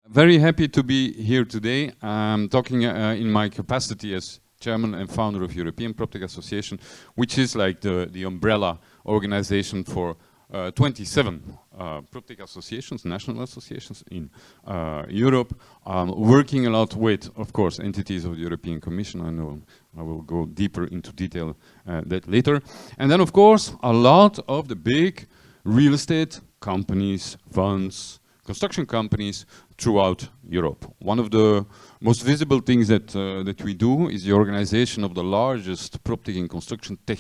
Very happy to be here today. I'm talking in my capacity as chairman and founder of European PropTech Association, which is like the umbrella organization for 27 PropTech associations, national associations in Europe, working a lot with, of course, entities of the European Commission. I know I will go deeper into detail that later. And then, of course, a lot of the big real estate companies, funds, construction companies throughout Europe. One of the most visible things that we do is the organization of the largest PropTech and construction tech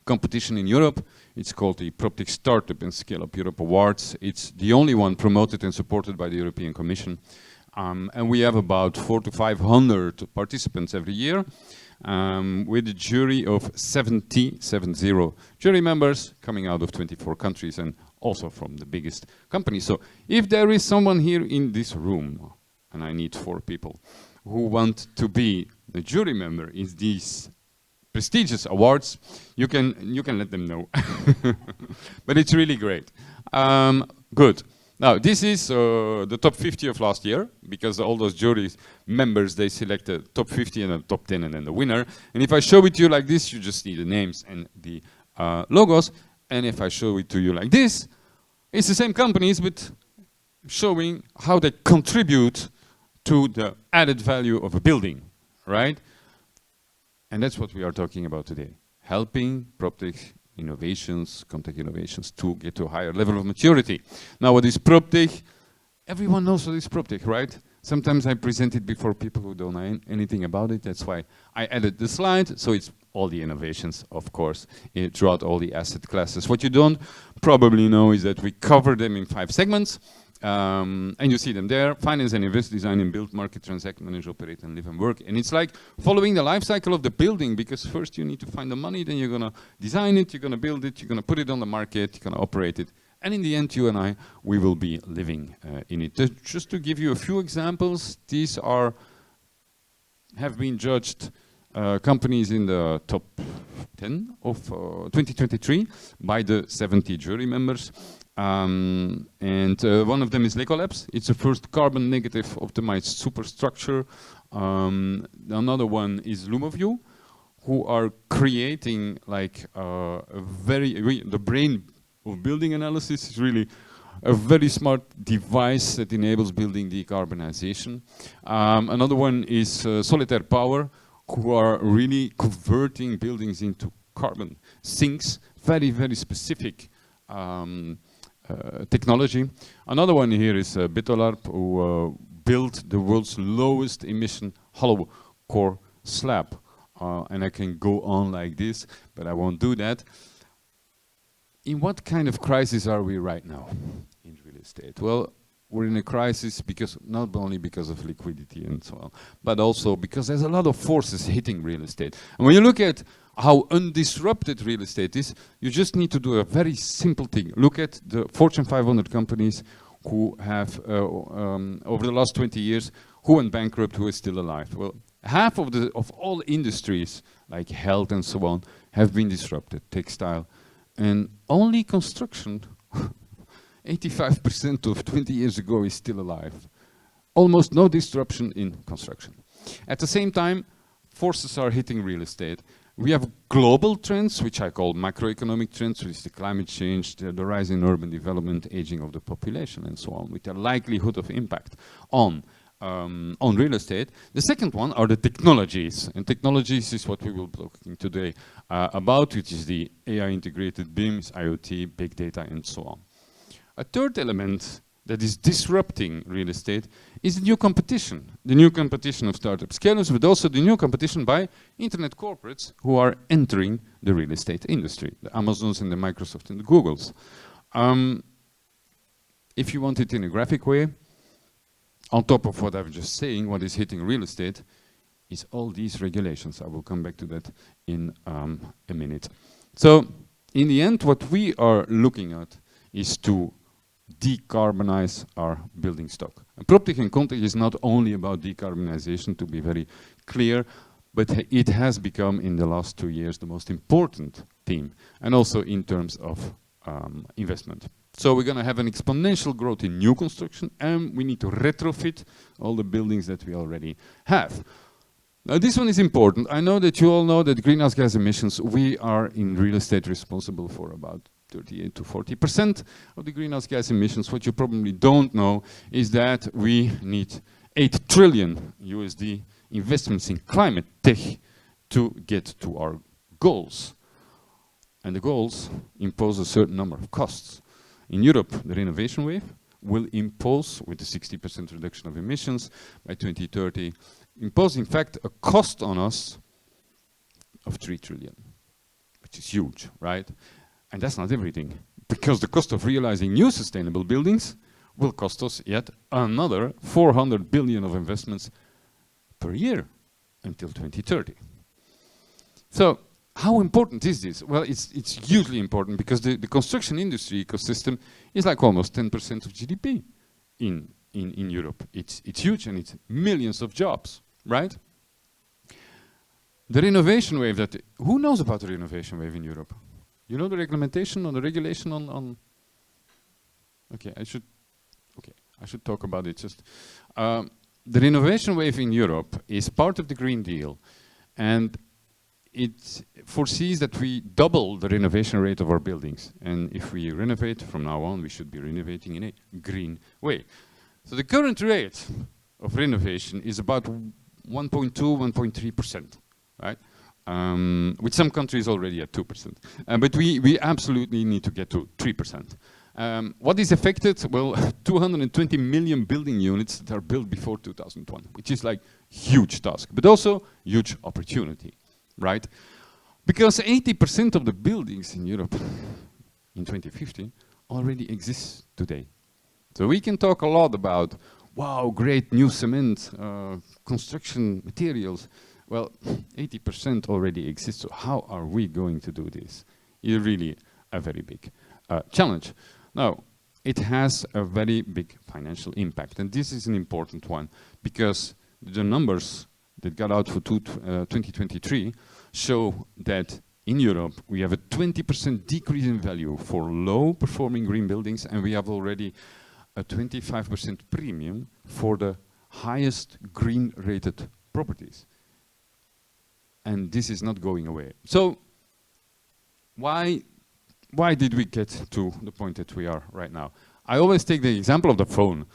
competition in Europe. It's called the PropTech Startup and Scale Up Europe Awards. It's the only one promoted and supported by the European Commission. And we have about 400 to 500 participants every year, with a jury of 70 jury members coming out of 24 countries and also from the biggest companies. So if there is someone here in this room, and I need 4 people, who want to be the jury member in these prestigious awards, you can let them know. But it's really great. Good. Now, this is the top 50 of last year, because all those jury members, they select the top 50 and the top 10 and then the winner. And if I show it to you like this, you just see the names and the logos. And if I show it to you like this, it's the same companies, but showing how they contribute to the added value of a building, right? And that's what we are talking about today. Helping PropTech innovations, contact innovations, to get to a higher level of maturity. Now, what is PropTech? Everyone knows what is PropTech, right? Sometimes I present it before people who don't know anything about it. That's why I added the slide. So it's all the innovations, of course, throughout all the asset classes. What you don't probably know is that we cover them in 5 segments. And you see them there: finance and invest, design and build, market, transact, manage, operate, and live and work. And it's like following the life cycle of the building, because first you need to find the money, then you're gonna design it, you're gonna build it, you're gonna put it on the market, you're gonna operate it. And in the end, you and I, we will be living in it. Just to give you a few examples, these have been judged companies in the top 10 of 2023 by the 70 jury members. And one of them is Lego Labs. It's the first carbon negative optimized superstructure. Another one is LumoView, who are creating like the brain of building analysis is really a very smart device that enables building decarbonization. Another one is Solitaire Power, who are really converting buildings into carbon sinks, very, very specific technology. Another one here is Betolarp, who built the world's lowest emission hollow core slab. And I can go on like this, but I won't do that. In what kind of crisis are we right now in real estate? Well, we're in a crisis because not only because of liquidity and so on, but also because there's a lot of forces hitting real estate. And when you look at how undisrupted real estate is, you just need to do a very simple thing. Look at the Fortune 500 companies who have, over the last 20 years, who went bankrupt, who is still alive. Well, half of all industries, like health and so on, have been disrupted, textile, and only construction, 85% of 20 years ago is still alive. Almost no disruption in construction. At the same time, forces are hitting real estate. We have global trends, which I call macroeconomic trends, which is the climate change, the rise in urban development, aging of the population, and so on, with the likelihood of impact on real estate. The second one are the technologies, and technologies is what we will be talking today about, which is the AI integrated BIMs, IoT, big data, and so on. A third element that is disrupting real estate is the new competition of startup scalers, but also the new competition by internet corporates who are entering the real estate industry, the Amazons and the Microsoft and the Googles. If you want it in a graphic way, on top of what I'm just saying, what is hitting real estate is all these regulations. I will come back to that in a minute. So in the end, what we are looking at is to decarbonize our building stock. And PropTech and Contact is not only about decarbonization, to be very clear, but it has become in the last 2 years the most important theme, and also in terms of investment. So we're going to have an exponential growth in new construction, and we need to retrofit all the buildings that we already have. Now this one is important. I know that you all know that greenhouse gas emissions, we are in real estate responsible for about 38 to 40% of the greenhouse gas emissions. What you probably don't know is that we need 8 trillion USD investments in climate tech to get to our goals. And the goals impose a certain number of costs. In Europe, the renovation wave will impose, with a 60% reduction of emissions by 2030, impose in fact a cost on us of 3 trillion, which is huge, right? And that's not everything, because the cost of realizing new sustainable buildings will cost us yet another 400 billion of investments per year until 2030. So how important is this? Well, it's hugely important, because the construction industry ecosystem is like almost 10% of GDP in Europe. It's huge, and it's millions of jobs, right? The renovation wave who knows about the renovation wave in Europe? You know the regulation on okay, I should talk about it just. The renovation wave in Europe is part of the Green Deal, and it foresees that we double the renovation rate of our buildings. And if we renovate from now on, we should be renovating in a green way. So the current rate of renovation is about 1.2, 1.3%, right? With some countries already at 2%. But we absolutely need to get to 3%. What is affected? Well, 220 million building units that are built before 2001, which is like huge task, but also huge opportunity, right? Because 80% of the buildings in Europe in 2050 already exist today. So we can talk a lot about, wow, great new cement, construction materials. Well, 80% already exists, so how are we going to do this? It's really a very big challenge. Now, it has a very big financial impact, and this is an important one, because the numbers that got out for 2023 show that in Europe we have a 20% decrease in value for low-performing green buildings, and we have already a 25% premium for the highest green-rated properties. And this is not going away. So why did we get to the point that we are right now? I always take the example of the phone,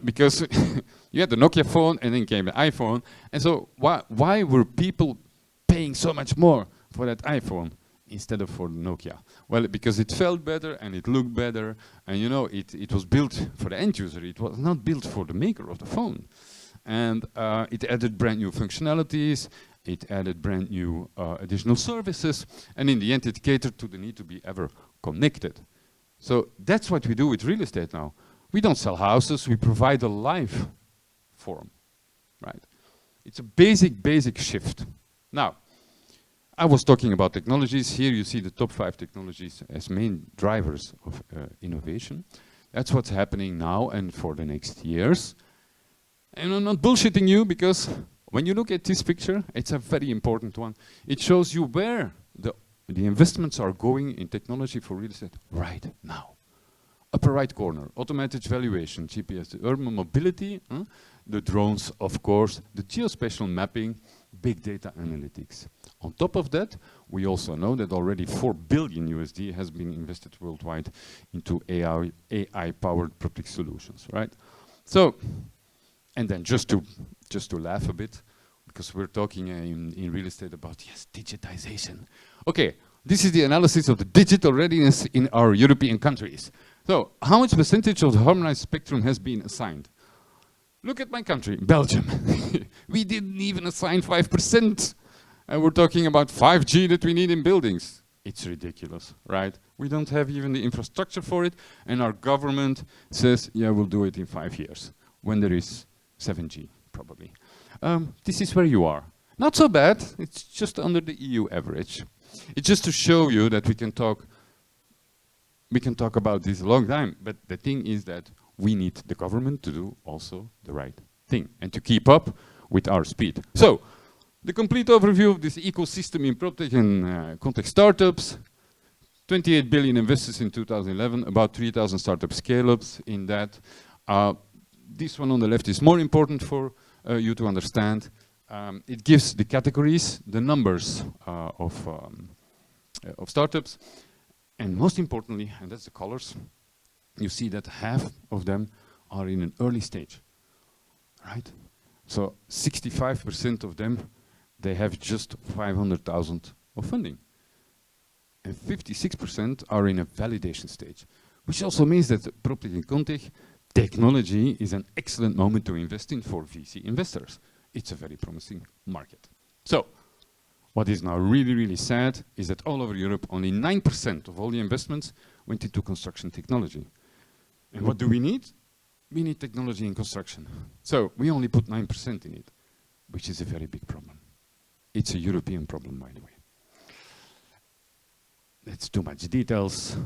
because you had the Nokia phone and then came the iPhone. And so why were people paying so much more for that iPhone instead of for the Nokia? Well, because it felt better and it looked better. And you know, it was built for the end user. It was not built for the maker of the phone. And it added brand new functionalities. It added brand new additional services, and in the end it catered to the need to be ever connected. So that's what we do with real estate now. We don't sell houses, we provide a life form, right? It's a basic shift. Now, I was talking about technologies. Here you see the top 5 technologies as main drivers of innovation. That's what's happening now and for the next years. And I'm not bullshitting you, because when you look at this picture, it's a very important one. It shows you where the investments are going in technology for real estate right now. Upper right corner, automated valuation, GPS, the urban mobility, the drones, of course, the geospatial mapping, big data analytics. On top of that, we also know that already 4 billion USD has been invested worldwide into AI-powered PropTech solutions, right? So, and then just to laugh a bit, because we're talking in real estate about, yes, digitization. Okay, this is the analysis of the digital readiness in our European countries. So, how much percentage of the harmonized spectrum has been assigned? Look at my country, Belgium. We didn't even assign 5%. And we're talking about 5G that we need in buildings. It's ridiculous, right? We don't have even the infrastructure for it, and our government says, yeah, we'll do it in 5 years, when there is 7G, probably. This is where you are. Not so bad, it's just under the EU average. It's just to show you that we can talk about this a long time, but the thing is that we need the government to do also the right thing and to keep up with our speed. So, the complete overview of this ecosystem in PropTech and context startups. 28 billion investors in 2011, about 3,000 startup scale-ups in that. This one on the left is more important for you to understand. It gives the categories, the numbers of startups, and most importantly, and that's the colors, you see that half of them are in an early stage, right? So 65% of them, they have just 500,000 of funding. And 56% are in a validation stage, which also means that PropTech and Contech technology is an excellent moment to invest in for VC investors. It's a very promising market. So, what is now really, really sad is that all over Europe, only 9% of all the investments went into construction technology. And what do we need? We need technology in construction. So, we only put 9% in it, which is a very big problem. It's a European problem, by the way. That's too much details.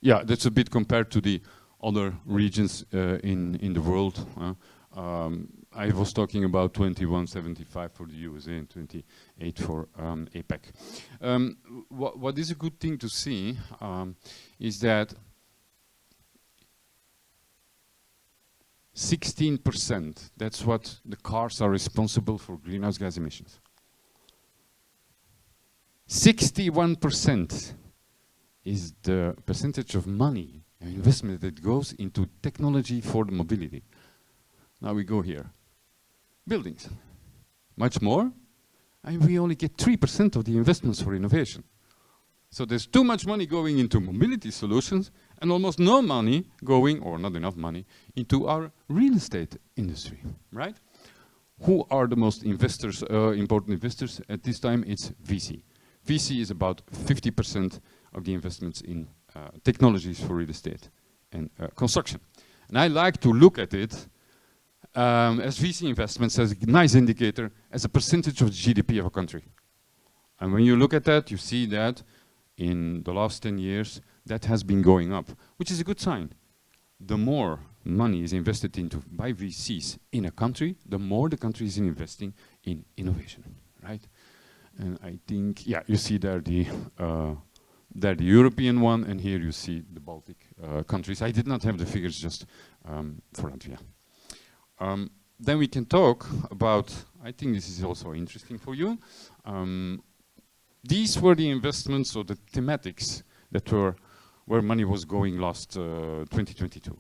Yeah, that's a bit compared to the other regions in the world. I was talking about 2175 for the USA and 28 for APEC. What is a good thing to see is that 16%, that's what the cars are responsible for greenhouse gas emissions. 61% is the percentage of money and investment that goes into technology for the mobility. Now we go here. Buildings. Much more, and we only get 3% of the investments for innovation. So there's too much money going into mobility solutions and almost no money going, or not enough money, into our real estate industry, right? Who are the most investors, important investors at this time? It's VC. VC is about 50% of the investments in technologies for real estate and construction. And I like to look at it as VC investments as a nice indicator as a percentage of the GDP of a country. And when you look at that, you see that in the last 10 years, that has been going up, which is a good sign. The more money is invested into by VCs in a country, the more the country is investing in innovation, right? And I think, yeah, you see there the European one, and here you see the Baltic countries. I did not have the figures just for Latvia. Then we can talk about, I think this is also interesting for you. These were the investments or the thematics that were where money was going last 2022.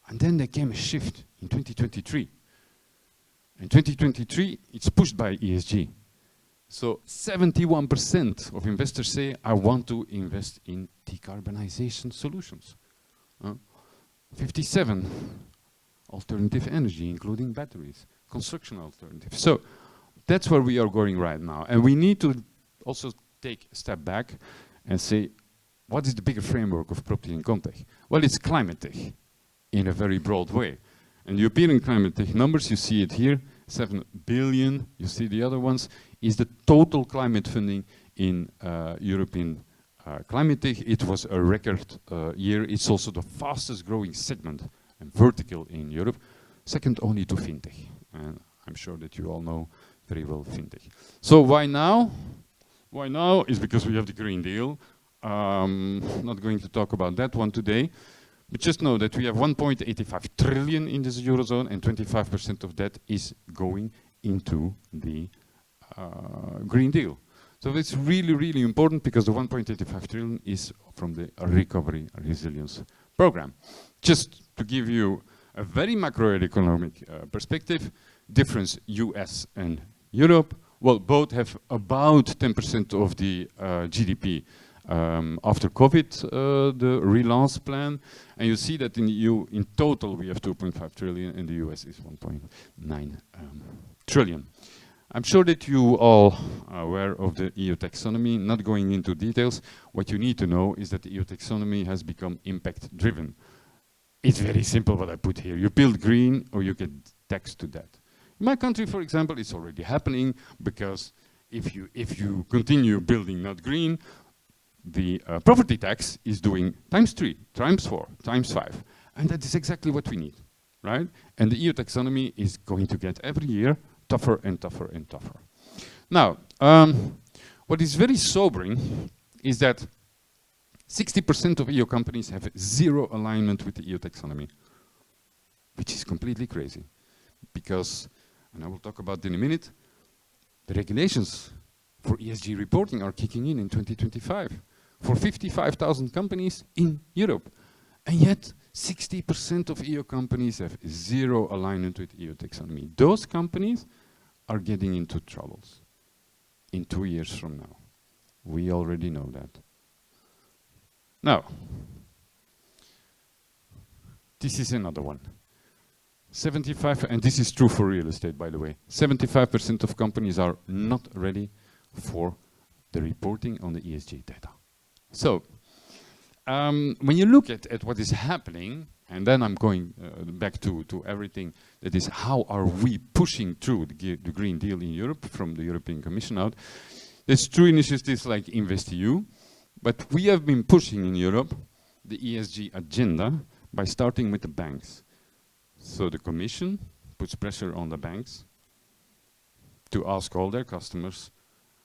And then there came a shift in 2023. In 2023, it's pushed by ESG. So 71% of investors say, I want to invest in decarbonization solutions. 57, alternative energy, including batteries, construction alternatives. So that's where we are going right now. And we need to also take a step back and say, what is the bigger framework of PropTech and Contech? Well, it's climate tech in a very broad way. And European climate tech numbers, you see it here, 7 billion, you see the other ones, is the total climate funding in European climate tech. It was a record year. It's also the fastest growing segment and vertical in Europe, second only to fintech. And I'm sure that you all know very well fintech. So why now? Why now is because we have the Green Deal. Not going to talk about that one today, but just know that we have 1.85 trillion in this Eurozone and 25% of that is going into the Green Deal. So it's really, really important because the 1.85 trillion is from the Recovery Resilience Program. Just to give you a very macroeconomic perspective, difference US and Europe, well, both have about 10% of the GDP after COVID, the relance plan. And you see that in the EU, in total, we have 2.5 trillion, and the US is 1.9 trillion. I'm sure that you all are aware of the EU taxonomy. Not going into details, what you need to know is that the EU taxonomy has become impact-driven. It's very simple what I put here. You build green or you get taxed to that. In my country, for example, it's already happening because if you continue building not green, the property tax is doing ×3, ×4, ×5. And that is exactly what we need, right? And the EU taxonomy is going to get every year tougher and tougher and tougher. Now, what is very sobering is that 60% of EU companies have zero alignment with the EU taxonomy, which is completely crazy. Because, and I will talk about it in a minute, the regulations for ESG reporting are kicking in 2025 for 55,000 companies in Europe. And yet, 60% of EU companies have zero alignment with EU taxonomy. Those companies are getting into troubles in 2 years from now. We already know that. Now, this is another one. 75, and this is true for real estate, by the way. 75% of companies are not ready for the reporting on the ESG data. So, when you look at what is happening, and then I'm going back to everything that is how are we pushing through the Green Deal in Europe from the European Commission out. There's true initiatives like InvestEU, but we have been pushing in Europe the ESG agenda by starting with the banks. So the Commission puts pressure on the banks to ask all their customers,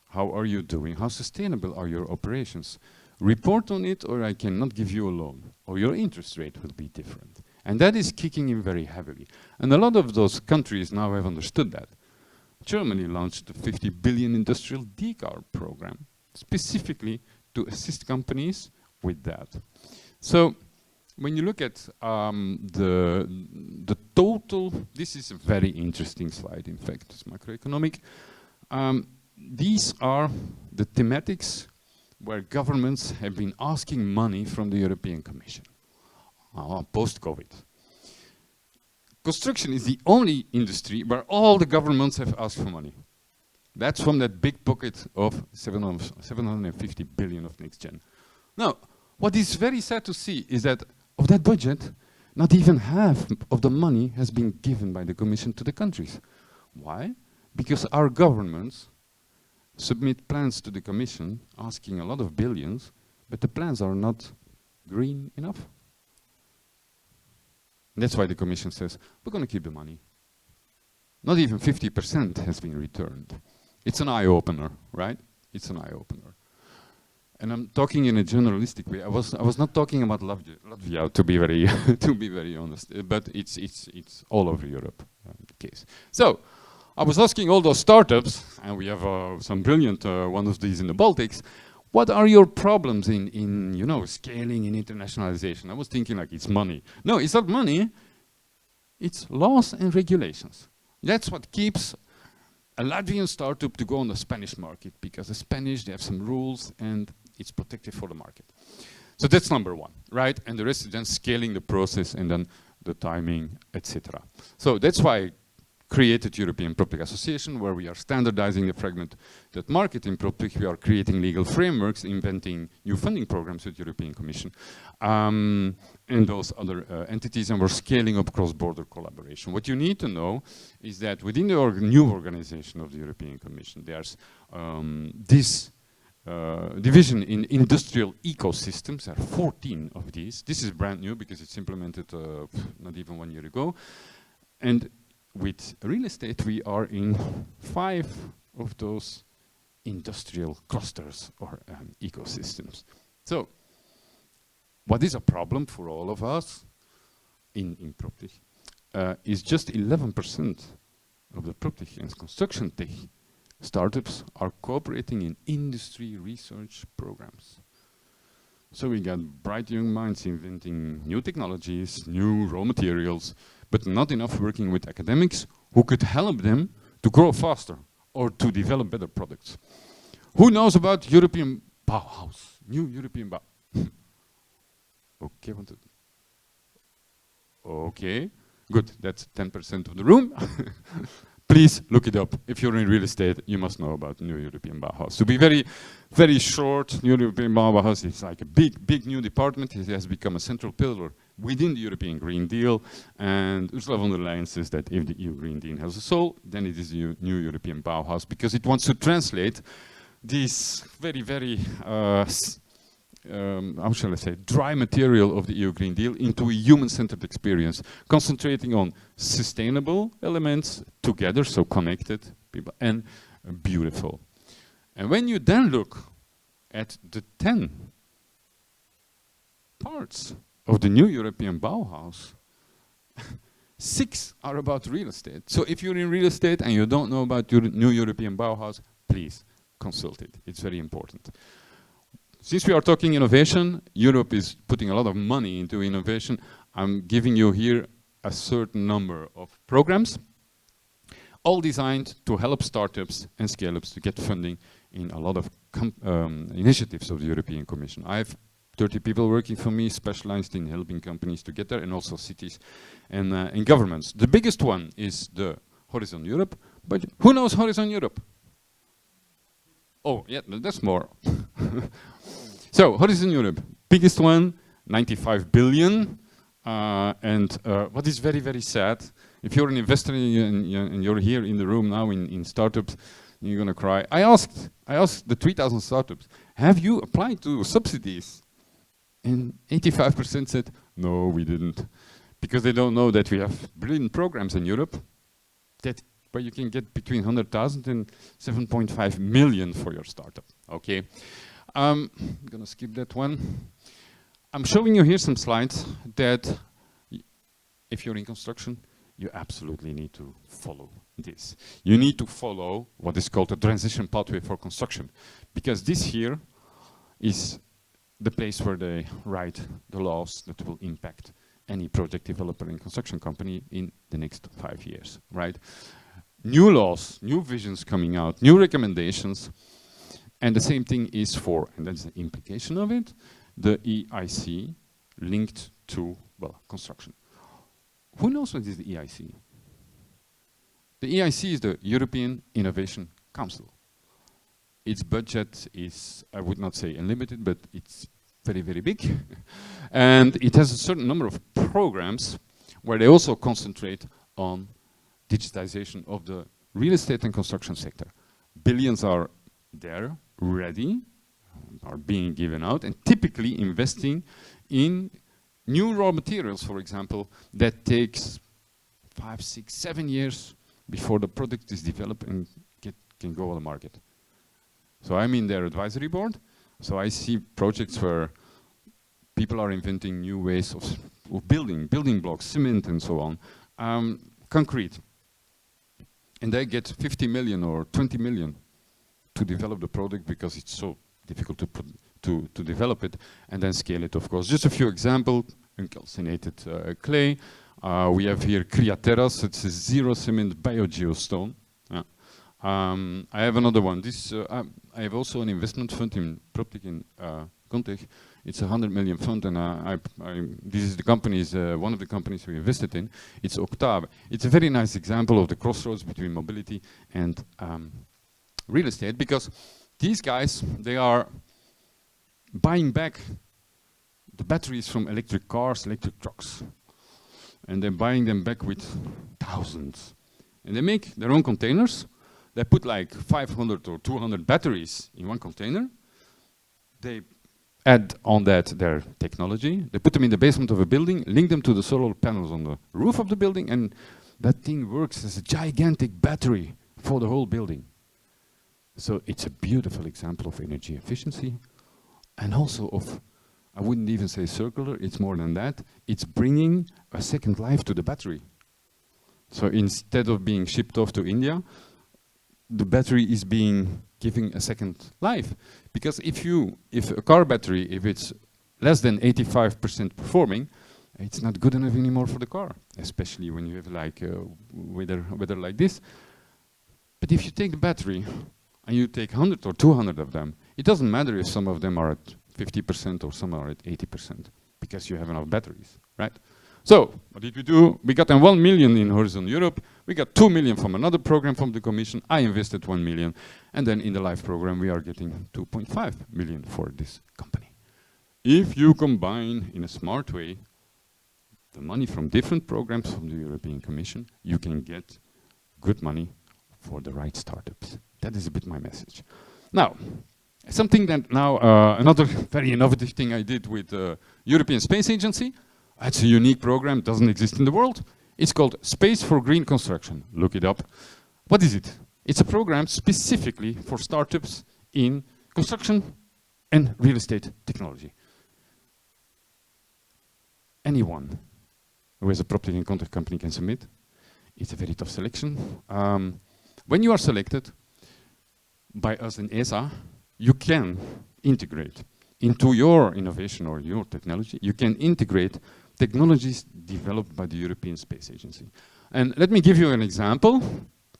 how are you doing? How sustainable are your operations? Report on it or I cannot give you a loan, or your interest rate will be different. And that is kicking in very heavily. And a lot of those countries now have understood that. Germany launched a 50 billion industrial decarb program, specifically to assist companies with that. So when you look at the total, this is a very interesting slide, in fact, it's macroeconomic. These are the thematics where governments have been asking money from the European Commission, post-COVID. Construction is the only industry where all the governments have asked for money. That's from that big pocket of 750 billion of next gen. Now, what is very sad to see is that of that budget, not even half of the money has been given by the Commission to the countries. Why? Because our governments submit plans to the Commission asking a lot of billions, but the plans are not green enough. And that's why the Commission says, we're going to keep the money. Not even 50% has been returned. It's an eye-opener, right? It's an eye-opener. And I'm talking in a generalistic way. I was not talking about Latvia, to be very to be very honest, but it's all over Europe the case. So I was asking all those startups, and we have some brilliant one of these in the Baltics. What are your problems in you know, scaling and internationalization? I was thinking like it's money. No, it's not money. It's laws and regulations. That's what keeps a Latvian startup to go on the Spanish market, because the Spanish, they have some rules and it's protected for the market. So that's number one, right? And the rest is then scaling the process and then the timing, etc. So that's why I created European PropTech Association, where we are standardizing the fragmented market in PropTech. We are creating legal frameworks, inventing new funding programs with the European Commission, and those other entities, and we're scaling up cross-border collaboration. What you need to know is that within the new organization of the European Commission, there's this division in industrial ecosystems. There are 14 of these. This is brand new because it's implemented not even 1 year ago. And with real estate, we are in 5 of those industrial clusters or ecosystems. So, what is a problem for all of us in PropTech is just 11% of the PropTech and construction tech startups are cooperating in industry research programs. So we got bright young minds inventing new technologies, new raw materials, but not enough working with academics who could help them to grow faster or to develop better products. Who knows about European Bauhaus? New European Bauhaus. Okay, okay, good, that's 10% of the room. Please look it up. If you're in real estate, you must know about New European Bauhaus. To be very, very short, New European Bauhaus is like a big new department. It has become a central pillar within the European Green Deal. And Ursula von der Leyen says that if the EU Green Deal has a soul, then it is the New European Bauhaus, because it wants to translate this very, very, how shall I say, dry material of the EU Green Deal into a human-centered experience, concentrating on sustainable elements together, so connected people, and beautiful. And when you then look at the 10 parts of the new European Bauhaus, 6 are about real estate. So if you're in real estate and you don't know about your new European Bauhaus, please consult it. It's very important. Since we are talking innovation, Europe is putting a lot of money into innovation. I'm giving you here a certain number of programs, all designed to help startups and scale-ups to get funding in a lot of initiatives of the European Commission. I have 30 people working for me, specialized in helping companies to get there, and also cities and in governments. The biggest one is the Horizon Europe, but who knows Horizon Europe? Oh, yeah, that's more. So, Horizon Europe, biggest one, 95 billion. And what is very, very sad, if you're an investor and you're here in the room now in startups, you're gonna cry. I asked the 3,000 startups, have you applied to subsidies? And 85% said, no, we didn't. Because they don't know that we have brilliant programs in Europe where you can get between 100,000 and 7.5 million for your startup, okay? I'm gonna skip that one. I'm showing you here some slides that if you're in construction, you absolutely need to follow this. You need to follow what is called a transition pathway for construction, because this here is the place where they write the laws that will impact any project developer and construction company in the next 5 years, right? New laws, new visions coming out, new recommendations, and the same thing is for, and that's the implication of it, the EIC linked to, well, construction. Who knows what is the EIC? The EIC is the European Innovation Council. Its budget is, I would not say unlimited, but it's very, very big. And it has a certain number of programs where they also concentrate on digitization of the real estate and construction sector. Billions are there, ready, are being given out, and typically investing in new raw materials, for example, that takes 5, 6, 7 years before the product is developed and can go on the market. So I'm in their advisory board, so I see projects where people are inventing new ways of building blocks, cement and so on, concrete. And they get 50 million or 20 million to develop the product because it's so difficult to develop it and then scale it, of course. Just a few examples, uncalcinated clay. We have here Createras, it's a zero cement biogeostone. I have another one. I have also an investment fund in PropTech and EU. It's a 100 million fund, and this is the companies, one of the companies we invested in. It's Octave. It's a very nice example of the crossroads between mobility and real estate, because these guys, they are buying back the batteries from electric cars, electric trucks, and they're buying them back with thousands. And they make their own containers. They put like 500 or 200 batteries in one container. They add on that their technology. They put them in the basement of a building, link them to the solar panels on the roof of the building, and that thing works as a gigantic battery for the whole building. So it's a beautiful example of energy efficiency, and also of, I wouldn't even say circular, it's more than that. It's bringing a second life to the battery. So instead of being shipped off to India, the battery is being given a second life. Because if a car battery, if it's less than 85% performing, it's not good enough anymore for the car, especially when you have like weather like this. But if you take the battery and you take 100 or 200 of them, it doesn't matter if some of them are at 50% or some are at 80%, because you have enough batteries, right? So, what did we do? We got 1 million in Horizon Europe, we got 2 million from another program from the Commission, I invested 1 million, and then in the LIFE program we are getting 2.5 million for this company. If you combine in a smart way the money from different programs from the European Commission, you can get good money for the right startups. That is a bit my message. Now, something that now, another very innovative thing I did with the European Space Agency. It's a unique program, doesn't exist in the world. It's called Space for Green Construction. Look it up. What is it? It's a program specifically for startups in construction and real estate technology. anyone who has a PropTech and content company can submit. It's a very tough selection. When you are selected by us in ESA, you can integrate into your innovation or your technology, you can integrate technologies developed by the European Space Agency. And let me give you an example.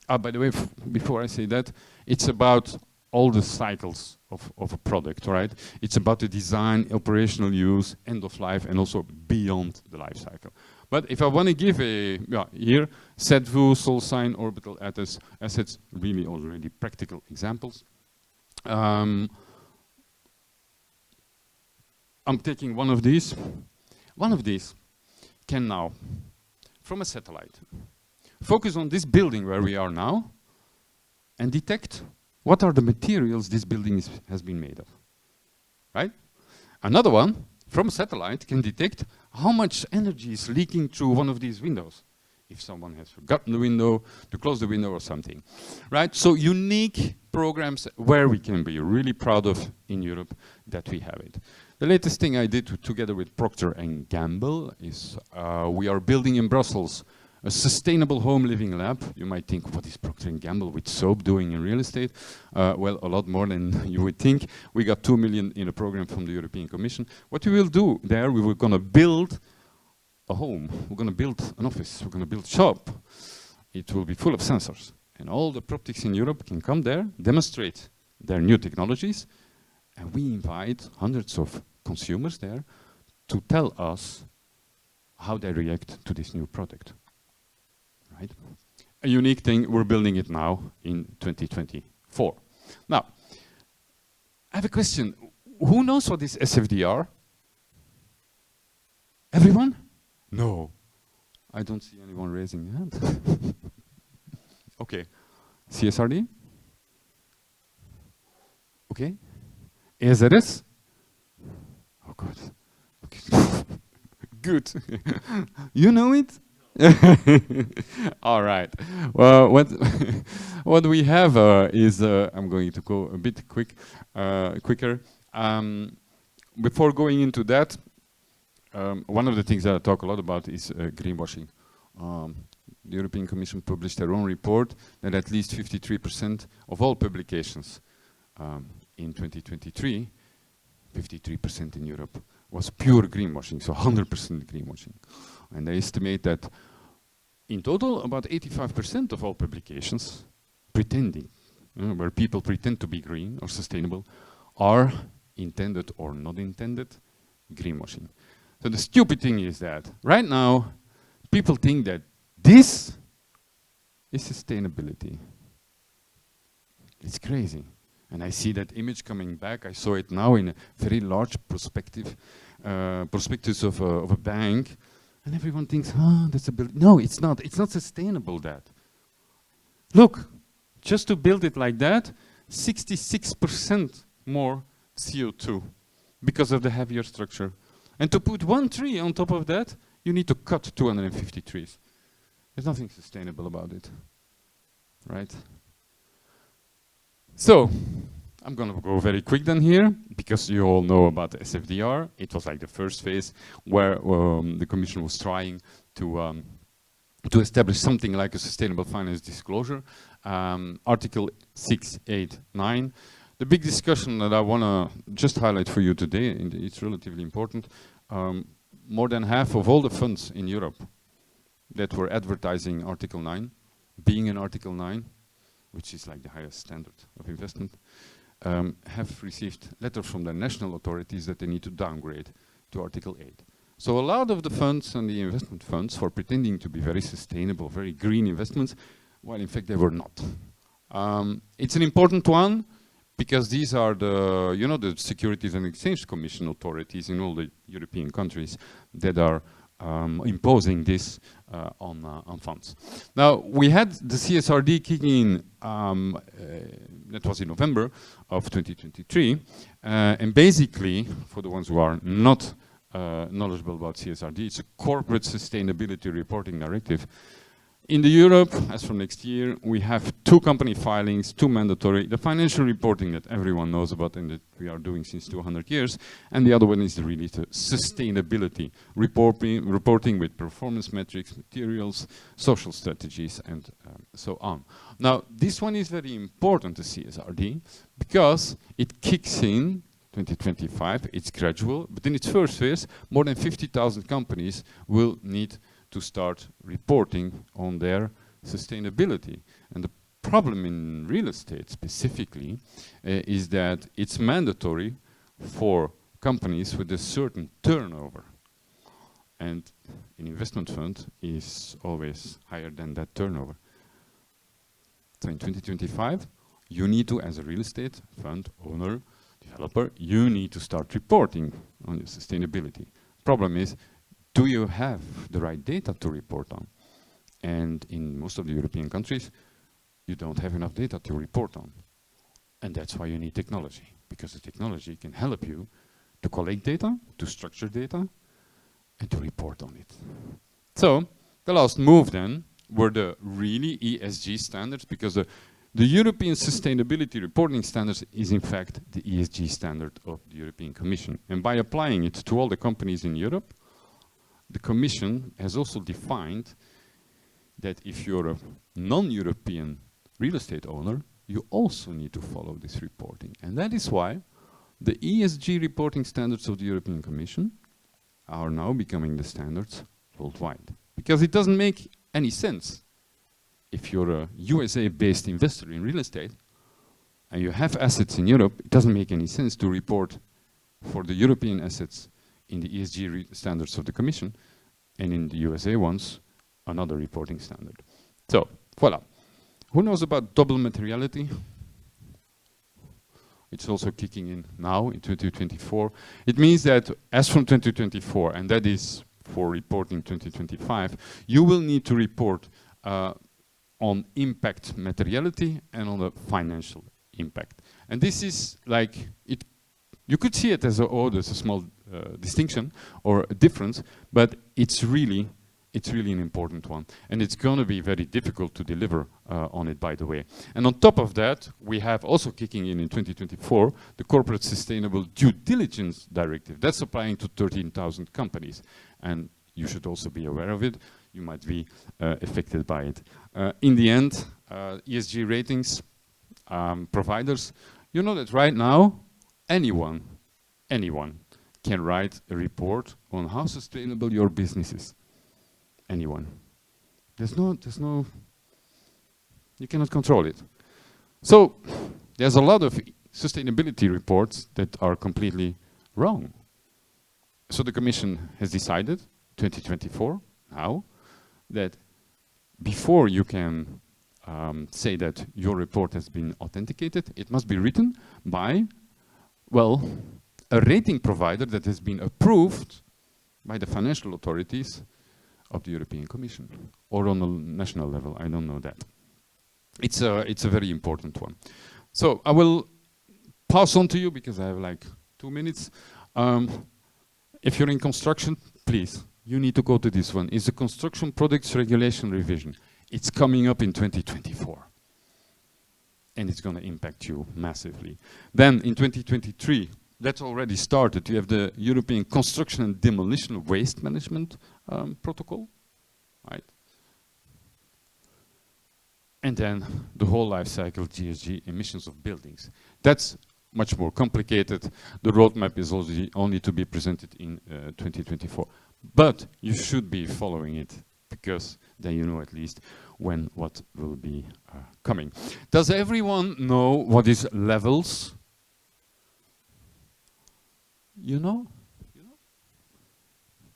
By the way, before I say that, it's about all the cycles of a product, right? It's about the design, operational use, end of life, and also beyond the life cycle. But if I want to give a, here, SETVU, Sol Sign, orbital assets, really already practical examples. I'm taking one of these. One of these can now, from a satellite, focus on this building where we are now and detect what are the materials this building has been made of, right? Another one, from a satellite, can detect how much energy is leaking through one of these windows. If someone has forgotten the window, to close the window or something, right? So unique programs where we can be really proud of in Europe that we have it. The latest thing I did together with Procter and Gamble is we are building in Brussels a sustainable home living lab. You might think, what is Procter and Gamble with soap doing in real estate? Well, a lot more than you would think. We got 2 million in a program from the European Commission. What we will do there, we were gonna build a home. We're gonna build an office. We're gonna build a shop. It will be full of sensors. And all the PropTechs in Europe can come there, demonstrate their new technologies, and we invite hundreds of consumers there to tell us how they react to this new product. Right? A unique thing, we're building it now in 2024. Now, I have a question. Who knows what is SFDR? Everyone? No. I don't see anyone raising their hand. Okay. CSRD? Okay. ESRS? Oh, good. Okay. Good. You know it? All right. Well, what we have is I'm going to go a bit quicker. Before going into that, one of the things that I talk a lot about is greenwashing. The European Commission published their own report that at least 53% of all publications in 2023, 53% in Europe, was pure greenwashing, so 100% greenwashing. And they estimate that in total, about 85% of all publications pretending, where people pretend to be green or sustainable, are intended or not intended greenwashing. So the stupid thing is that right now, people think that this is sustainability. It's crazy. And I see that image coming back. I saw it now in a very large prospectus of a bank. And everyone thinks, oh, that's a building. No, it's not. It's not sustainable, that. Look, just to build it like that, 66% more CO2 because of the heavier structure. And to put one tree on top of that, you need to cut 250 trees. There's nothing sustainable about it, right? So, I'm gonna go very quick then here, because you all know about the SFDR. It was like the first phase where the Commission was trying to establish something like a sustainable finance disclosure. Article 689. The big discussion that I wanna just highlight for you today, and it's relatively important, more than half of all the funds in Europe that were advertising Article 9, being in Article 9, which is like the highest standard of investment, have received letters from their national authorities that they need to downgrade to Article 8. So a lot of the funds and the investment funds were pretending to be very sustainable, very green investments, while in fact they were not. It's an important one because these are the, you know, the Securities and Exchange Commission authorities in all the European countries that are imposing this on funds. Now, we had the CSRD kicking in, that was in November of 2023, and basically, for the ones who are not knowledgeable about CSRD, it's a corporate sustainability reporting directive In the Europe, as from next year, we have 2 company filings, 2 mandatory, the financial reporting that everyone knows about and that we are doing since 200 years, and the other one is really the sustainability, reporting with performance metrics, materials, social strategies, and so on. Now, this one is very important to CSRD because it kicks in 2025, it's gradual, but in its first phase, more than 50,000 companies will need to start reporting on their sustainability. And the problem in real estate specifically is that it's mandatory for companies with a certain turnover. And an investment fund is always higher than that turnover. So in 2025, you need to, as a real estate fund owner, developer, you need to start reporting on your sustainability. Problem is, do you have the right data to report on? And in most of the European countries, you don't have enough data to report on. And that's why you need technology, because the technology can help you to collect data, to structure data, and to report on it. So, the last move then were the really ESG standards, because the European Sustainability Reporting Standards is in fact the ESG standard of the European Commission. And by applying it to all the companies in Europe, the Commission has also defined that if you're a non-European real estate owner, you also need to follow this reporting. And that is why the ESG reporting standards of the European Commission are now becoming the standards worldwide. Because it doesn't make any sense if you're a USA-based investor in real estate and you have assets in Europe, it doesn't make any sense to report for the European assets in the ESG standards of the Commission, and in the USA ones, another reporting standard. So, voila. Who knows about double materiality? It's also kicking in now in 2024. It means that as from 2024, and that is for reporting 2025, you will need to report on impact materiality and on the financial impact. And this is like, you could see it as there's a small distinction or a difference, but it's really an important one. And it's going to be very difficult to deliver on it, by the way. And on top of that, we have also kicking in 2024, the Corporate Sustainable Due Diligence Directive. That's applying to 13,000 companies. And you should also be aware of it. You might be affected by it. In the end, ESG ratings providers, you know that right now, anyone can write a report on how sustainable your business is. Anyone. There's no, you cannot control it. So, there's a lot of sustainability reports that are completely wrong. So the Commission has decided, 2024, now, that before you can say that your report has been authenticated, it must be written by, well, a rating provider that has been approved by the financial authorities of the European Commission, or on a national level, I don't know that. It's a very important one. So I will pass on to you because I have like 2 minutes. If you're in construction, please, you need to go to this one. It's the Construction Products Regulation Revision. It's coming up in 2024. And it's going to impact you massively. Then in 2023, that's already started. You have the European Construction and Demolition Waste Management Protocol, right? And then the whole life cycle GSG emissions of buildings. That's much more complicated. The roadmap is only to be presented in 2024. But you should be following it because then you know at least when what will be coming. Does everyone know what is levels? You know?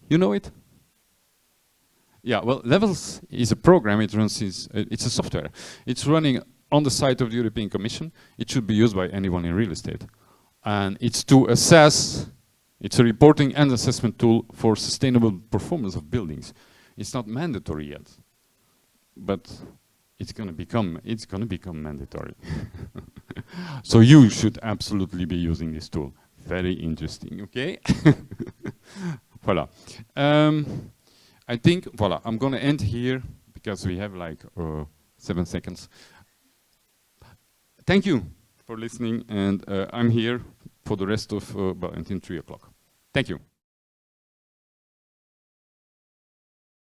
You know it? Yeah, well, Levels is a program, it runs it's a software. It's running on the site of the European Commission. It should be used by anyone in real estate. And it's to assess, it's a reporting and assessment tool for sustainable performance of buildings. It's not mandatory yet, but it's going to become mandatory. So you should absolutely be using this tool. Very interesting, okay? Voila. I think, voila, I'm going to end here because because we have like 7 seconds. Thank you for listening, and I'm here for the rest of until 3 o'clock. Thank you.